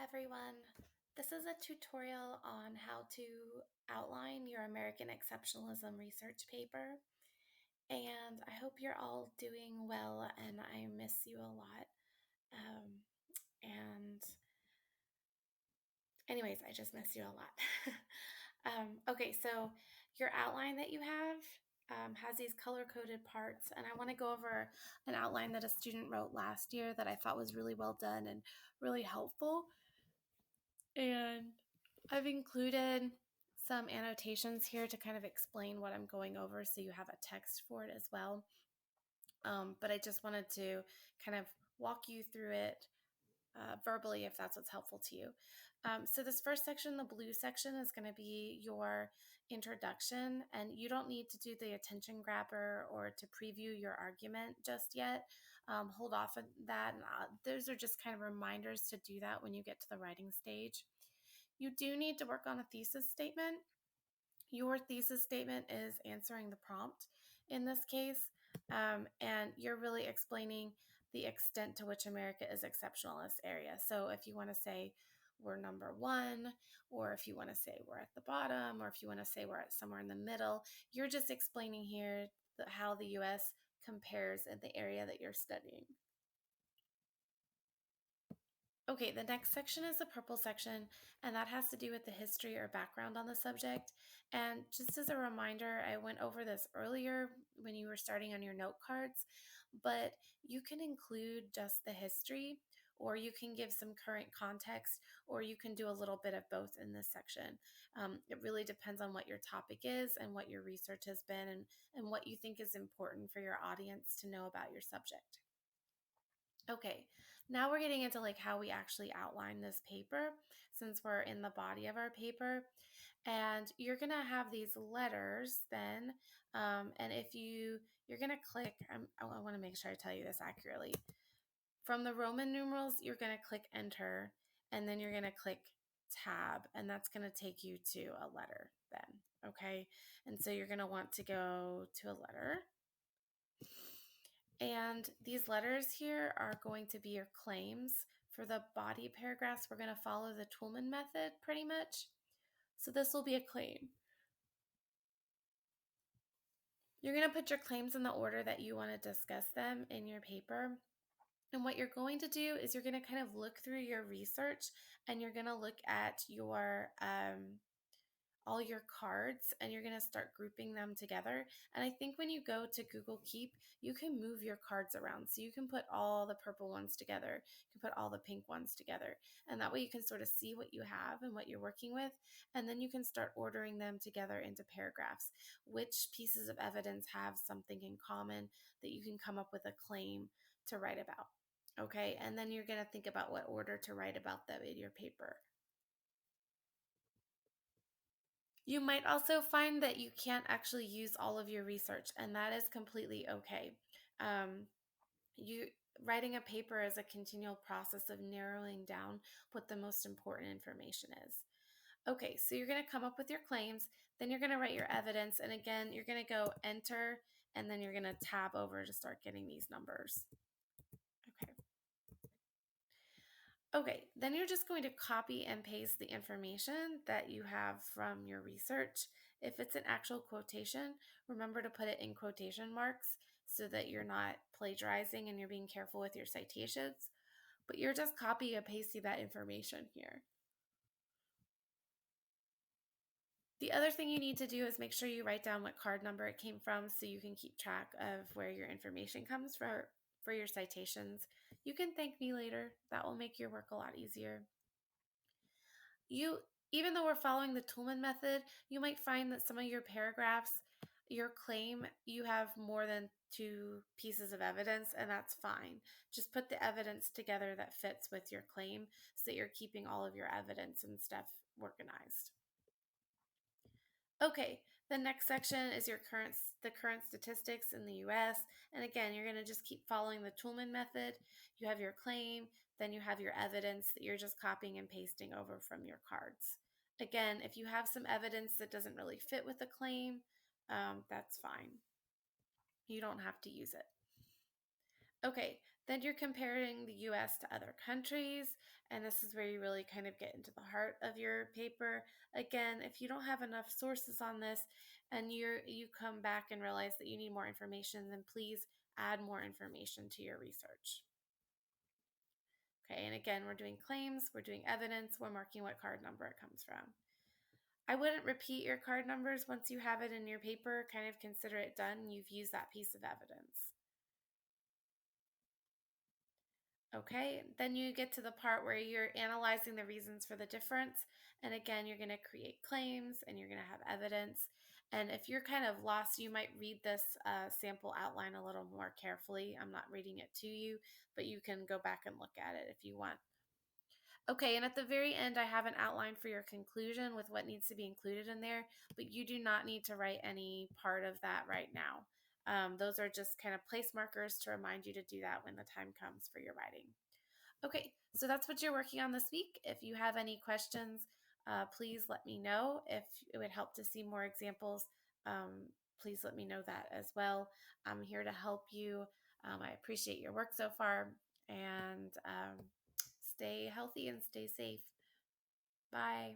everyone. This is a tutorial on how to outline your American Exceptionalism research paper. And I hope you're all doing well and I miss you a lot. Um, and anyways, I just miss you a lot. Okay, so your outline that you have has these color-coded parts, and I want to go over an outline that a student wrote last year that I thought was really well done and really helpful. And I've included some annotations here to kind of explain what I'm going over so you have a text for it as well. But I just wanted to kind of walk you through it verbally if that's what's helpful to you. So this first section, the blue section, is going to be your introduction, and you don't need to do the attention grabber or to preview your argument just yet. Hold off on that. And, those are just kind of reminders to do that when you get to the writing stage. You do need to work on a thesis statement. Your thesis statement is answering the prompt in this case, and you're really explaining the extent to which America is exceptional in this area. So if you want to say we're number one, or if you want to say we're at the bottom, or if you want to say we're at somewhere in the middle, you're just explaining here how the U.S. compares in the area that you're studying. Okay, the next section is the purple section, and that has to do with the history or background on the subject. And just as a reminder, I went over this earlier when you were starting on your note cards, but you can include just the history, or you can give some current context, or you can do a little bit of both in this section. It really depends on what your topic is and what your research has been and what you think is important for your audience to know about your subject. Okay, now we're getting into like how we actually outline this paper since we're in the body of our paper. And you're gonna have these letters then. And if you're gonna click, I wanna make sure I tell you this accurately. From the Roman numerals, you're gonna click enter and then you're gonna click tab, and that's gonna take you to a letter then, okay? And so you're gonna want to go to a letter. And these letters here are going to be your claims. For the body paragraphs, we're going to follow the Toolman method pretty much. So this will be a claim. You're going to put your claims in the order that you want to discuss them in your paper. And what you're going to do is you're going to kind of look through your research and you're going to look at your all your cards and you're going to start grouping them together. And I think when you go to Google Keep, you can move your cards around. So you can put all the purple ones together, you can put all the pink ones together. And that way you can sort of see what you have and what you're working with. And then you can start ordering them together into paragraphs. Which pieces of evidence have something in common that you can come up with a claim to write about. Okay, and then you're going to think about what order to write about them in your paper. You might also find that you can't actually use all of your research, and that is completely okay. You writing a paper is a continual process of narrowing down what the most important information is. Okay, so you're going to come up with your claims, then you're going to write your evidence, and again, you're going to go enter, and then you're going to tab over to start getting these numbers. Okay. Okay, then you're just going to copy and paste the information that you have from your research. If it's an actual quotation, remember to put it in quotation marks so that you're not plagiarizing and you're being careful with your citations. But you're just copy and pasting that information here. The other thing you need to do is make sure you write down what card number it came from so you can keep track of where your information comes for your citations. You can thank me later. That will make your work a lot easier. Even though we're following the Toolman method, you might find that some of your paragraphs, your claim, you have more than two pieces of evidence, and that's fine. Just put the evidence together that fits with your claim so that you're keeping all of your evidence and stuff organized. Okay, the next section is the current statistics in the US. And again, you're going to just keep following the Toolman method. You have your claim, then you have your evidence that you're just copying and pasting over from your cards. Again, if you have some evidence that doesn't really fit with the claim, that's fine. You don't have to use it. Okay, Then you're comparing the US to other countries, and this is where you really kind of get into the heart of your paper. Again, if you don't have enough sources on this and you come back and realize that you need more information, then please add more information to your research. Okay, and again, we're doing claims, we're doing evidence, we're marking what card number it comes from. I wouldn't repeat your card numbers once you have it in your paper. Kind of consider it done. You've used that piece of evidence. Okay, then you get to the part where you're analyzing the reasons for the difference. And again, you're going to create claims and you're going to have evidence. And if you're kind of lost, you might read this sample outline a little more carefully. I'm not reading it to you, but you can go back and look at it if you want. Okay, and at the very end, I have an outline for your conclusion with what needs to be included in there, but you do not need to write any part of that right now. Those are just kind of place markers to remind you to do that when the time comes for your writing. Okay, so that's what you're working on this week. If you have any questions, please let me know. If it would help to see more examples, please let me know that as well. I'm here to help you. I appreciate your work so far, and stay healthy and stay safe. Bye.